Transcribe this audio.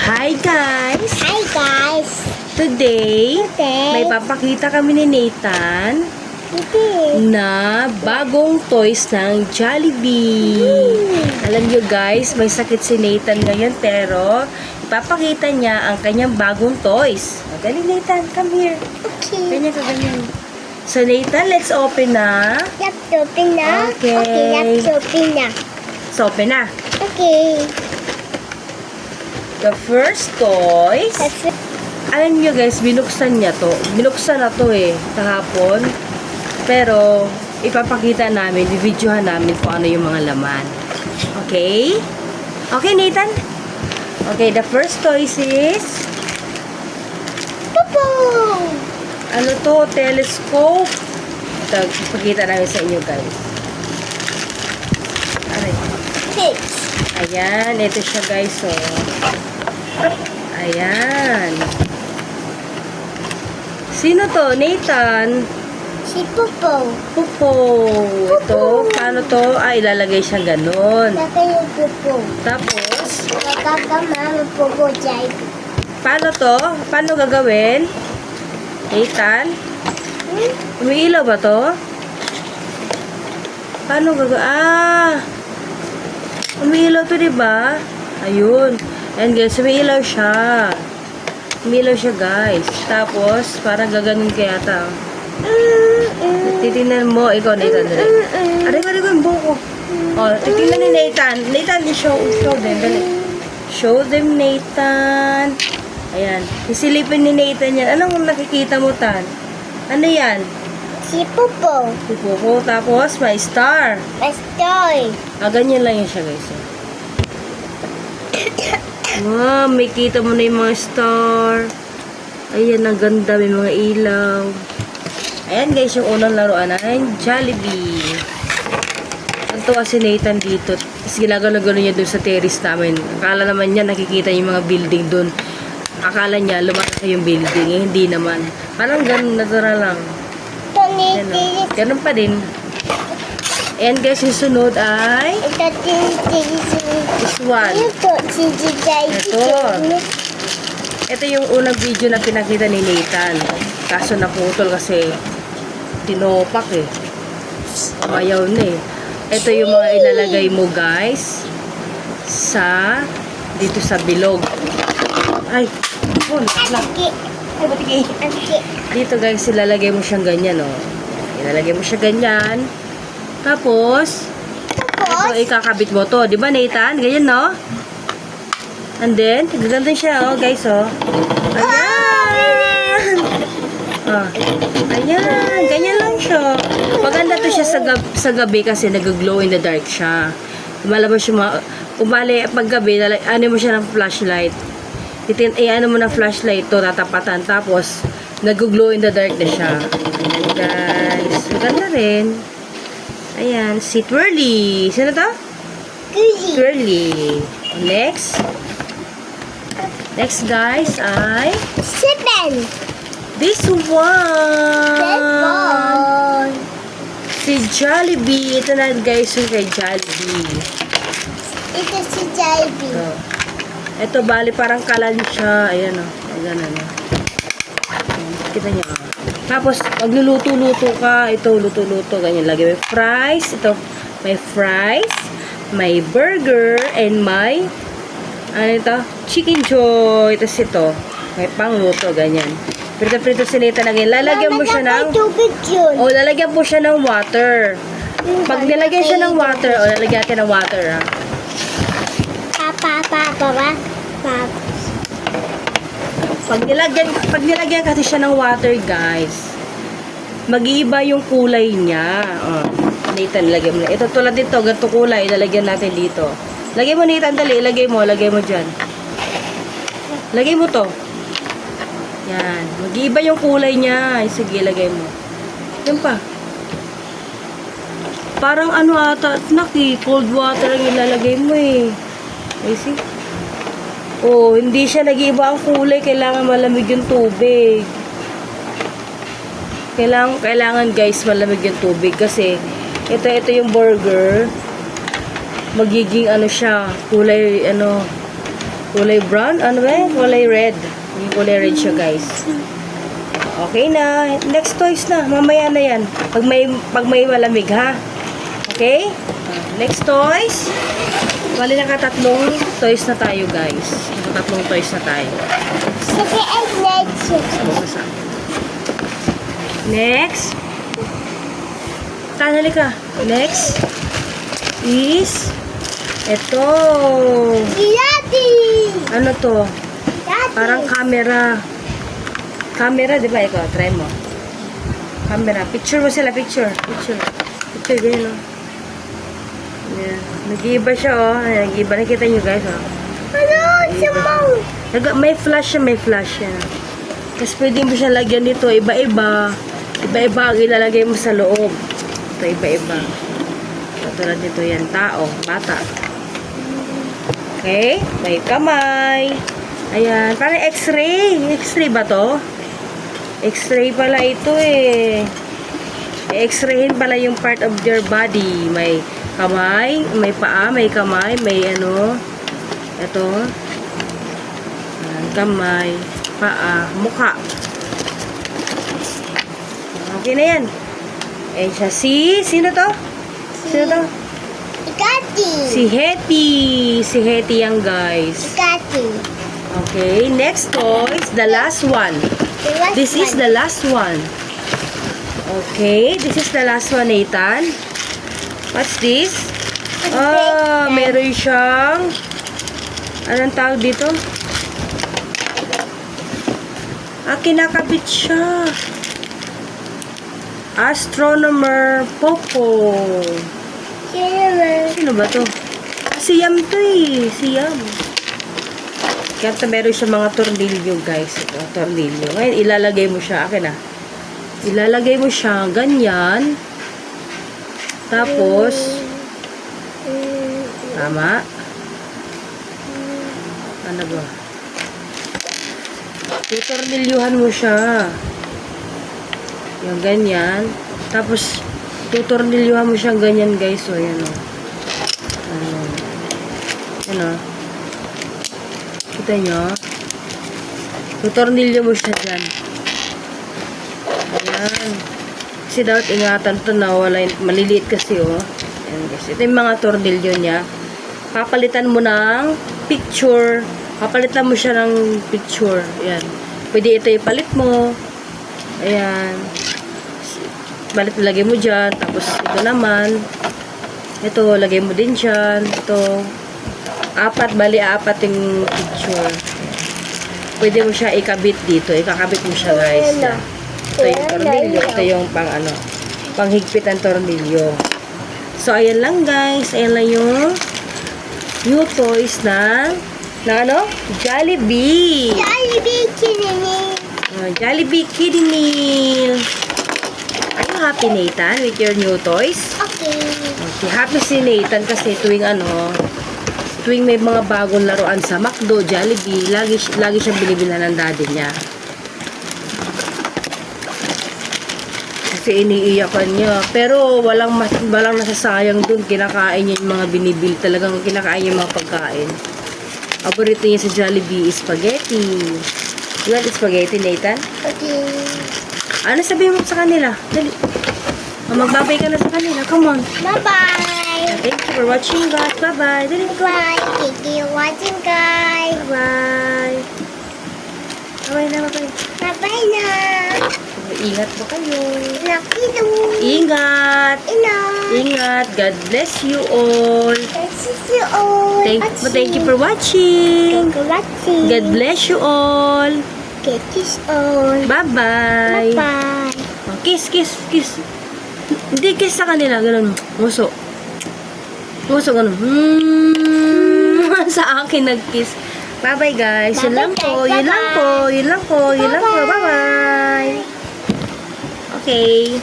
Hi guys! Hi guys! Today, may Today, papakita kami ni Nathan na bagong toys ng Jollibee. Alam nyo guys, may sakit si Nathan ngayon pero ipapakita niya ang kanyang bagong toys. Magaling Nathan, come here. Okay. Ganyan ka, ganyan. So Nathan, let's open na. Let's open na. Okay. Let's open na. Let's open na. Okay. The first toys. Alam nyo guys, binuksan niya to. Binuksan na to kahapon. Pero, ipapakita namin, bibidyohan namin kung ano yung mga laman. Okay? Okay, Nathan? Okay, the first toys is... Popo! Ano to? Telescope. Ito, ipapakita namin sa inyo guys. Aray. Six. Ayan, ito siya guys, Ayan. Sino to? Nathan? Si Popo. Pupo. Ito, paano to? Ilalagay siya ganun. Lagay yung Popo. Tapos, Magkakama ng Popo dyan. paano to? Paano gagawin? Nathan? Umiilaw ba to? Paano gagawin? Umiilaw to, diba? Ayun. Ayan guys, umiilaw siya. Umiilaw siya guys. Tapos, parang gaganon kaya yata. Titingnan mo, ikaw Nathan. Aray ko yung buko. Titingnan ni Nathan. Nathan, show them. Dali. Show them, Nathan. Ayan. Isilipin ni Nathan yan. Anong nakikita mo, Tan? Ano yan? Si Popo. Pupuko. Tapos, may star. Let's toy. Ganyan lang yun siya, guys. Wow, may kita mo na yung mga star. Ayan, ang ganda. May mga ilaw. Ayan, guys, yung unang laruan na Jollibee. Ang tuwa si Nathan dito. Tapos ginagano-gano niya dun sa terrace namin. Akala naman niya nakikita yung mga building dun. Akala niya lumaki yung building. Hindi naman. Parang ganun, natural lang. Ayan, ganun pa din. Ayan guys, yung sunod ay this one. Ito yung unang video na pinakita ni Nathan. Kaso naputol kasi tinopak Ayaw na Ito yung mga ilalagay mo guys dito sa bilog. Ay, dito guys, ilalagay mo siyang ganyan Ilalagay mo siya ganyan. Tapos, ito ikakabit mo to. Diba Nathan? Ganyan And then, gaganda siya guys Ayan! Ayan! Ganyan lang siya. Maganda to siya sa gabi kasi nag-glow in the dark siya. Lumalabas yung mga... pag gabi, ano mo siya ng flashlight. Ano mo ng flashlight to, tatapatan. Tapos, nag-glow in the dark na siya. Ayan guys. Maganda rin. Ayan, si Twirly. Sino to? Twirly. Next. Next, guys, ay... Seven. This one. Si Jollibee. Ito na, guys, yung kay Jollibee. Ito si Jollibee. Ito, bali, parang kalan siya. Ayan, Ayan, kita niyo, Tapos, magluluto-luto ka. Ito, luto-luto. Ganyan lagi. May fries. Ito, may fries. May burger. And may, ano ito? Chicken joy. Tapos ito, may pangluto. Ganyan. Prito-prito si Nathan lagi. Lalagyan mo siya ng... lalagyan po siya ng water. Pag nilagyan siya ng water, lalagyan natin ng water, Pag nilagyan kasi siya ng water, guys, mag-iiba yung kulay niya. Nathan, lagyan mo na. Ito tulad dito, ganito kulay, ilalagyan natin dito. Lagay mo, Nathan, dali. Lagay mo dyan. Lagay mo to. Yan. Mag-iiba yung kulay niya. Sige, lagay mo. Yan pa. Parang ano ata, cold water ang ilalagay mo You see? Hindi siya nag-iiba ang kulay. Kailangan malamig yung tubig. Kailangan guys, malamig yung tubig. Kasi, ito yung burger. magiging ano siya, kulay ano, Kulay brown? Ano ba? Kulay red. Yung kulay red siya, guys. Okay na. Next toys na. Mamaya na yan. Pag may malamig, ha? Okay? Next toys. Bali nakatatlong toys na tayo, guys. Nakatatlong toys na tayo. Sige, next. Bukas na. Next. Tanali ka. Next is ito. Daddy! Ano to? Daddy! Parang camera. Camera, di ba? Ikaw, try mo. Camera. Picture mo sila, picture. Picture, ganyan, oh. Yeah. Nag-iiba siya, oh. Ayan, nag-iiba. Nakita nyo, guys, oh. Ano? Sumaw! May flash siya. Tapos pwede mo siya lagyan dito, iba-iba. Iba-iba ang ilalagay mo sa loob. Ito, iba-iba. Katulad nito yan, tao, bata. Okay? May kamay. Ayan, parang x-ray. X-ray ba to? X-ray pala ito eh. I-x-rayin pala yung part of your body. May kamay, may paa, may kamay, may ano. Ito. Ayan, kamay, paa, mukha. Okay na yan. Ayan siya. Sino to? Sino to? Ikati! Si Hetty. Si Hetty yan, guys. Ikati! Okay, next toys, the last one. This is the last one. Okay, this is the last one, Nathan. What's this? Oh, meron siyang anong tawag dito? Kinakabit siya. Astronomer Poco. Sino ba to? Si Yam to eh. Si Yam. Kaya meron siya mga tornilyo, guys. Ito, tornilyo. Ngayon, ilalagay mo siya. Akin na. Ilalagay mo siya ganyan. Tapos, tama. Ano ba? Tutornilyuhan mo siya. Yung ganyan. Tapos, tutornilyuhan mo siya ganyan, guys. So, yan o. Yan o. Kita nyo? Tutornilyo mo siya dyan. Ayan. Kasi dapat ingatan to na wala yung maliliit kasi oh. Ayan guys. Ito yung mga tornilyo niya. Papalitan mo ng picture. Papalitan mo siya ng picture. Ayan. Pwede ito ipalit mo. Ayan. Lagay mo dyan. Tapos ito naman. Ito, lagay mo din dyan. Ito. Bali apat yung picture. Pwede mo siya ikabit dito. Ikakabit mo siya, guys. Ito yung tornilyo. Ito yung panghigpit ng tornilyo. So, ayan lang, guys. Ayan lang yung new toys na ano? Jollibee. Jollibee Kiddie Meal. Jollibee Kiddie Meal. Are you happy, Nathan, with your new toys? Okay. Okay, happy si Nathan kasi tuwing may mga bagong laruan sa McDo, Jollibee, lagi siyang binibilhan ng daddy niya. Kasi iniiyakan niya. Pero walang nasasayang dun. Kinakain niya yung mga binibil. Talagang kinakain niya yung mga pagkain. Paborito niya sa Jollibee is spaghetti. You want spaghetti, Nathan? Okay. Ano sabihin mo sa kanila? Dali. Magbabay ka na sa kanila. Come on. Bye-bye. Thank you for watching, guys. Bye-bye. Dali. Bye. Thank you for watching, guys. Bye. Bye na, bye. Bye-bye na. Ingat po kayo. Lucky do. Ingat. Ingat. God bless you all. Thank you all. Thank you for watching. Thank you for watching. God bless you all. God bless all. Bye-bye. Bye-bye. Oh, kiss. Hindi kiss sa kanila. Ganun. Muso. Ganun. Sa akin nag-kiss. Bye-bye, guys. Yun lang po. Bye-bye. Bye-bye. Bye-bye. Okay.